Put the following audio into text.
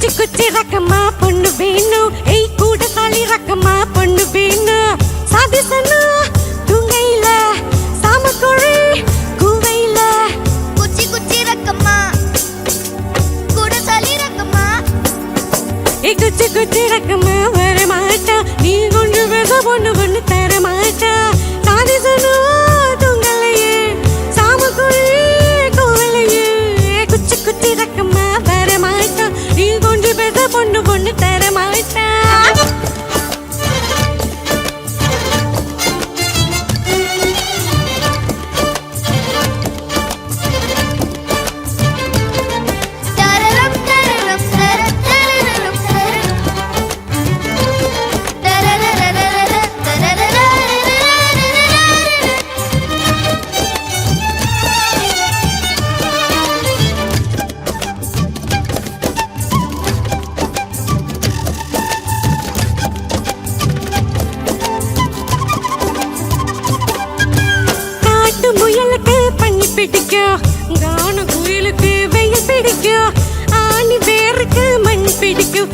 குச்சி குச்சி ரக்கமா பொண்ணு வேணும், ஏய் கூட சாலி ரக்கமா பொண்ணு வேணும். சாதிசனா துங்கையில சாமக்கோழி கூவையில குச்சி குச்சி ரக்கமா கூட சாலி ரக்கமா. ஏய் குச்சி குச்சி ரக்கமா வர மாட்டா, நீ கொஞ்சம் பேச பொண்ணு பொண்ணு தர மாட்டா. சாதிசனா துங்கலையே சாமக்கோழி கூவையிலையே. குச்சி குச்சி ரக்கமா வர மாட்டா, நீ கொஞ்சம் பேச பொண்ணு பொண்ணு தர மாட்டா. தரரம் தரரம் தரரம் தரரம் தரரரரரர தரரரரரர. காட்டு முயலுக்கு பண்ணி பிடிக்கும், கான குயிலுக்கு வெயில் பிடிக்கும், ஆணி வேருக்கு மண் பிடிக்கும்.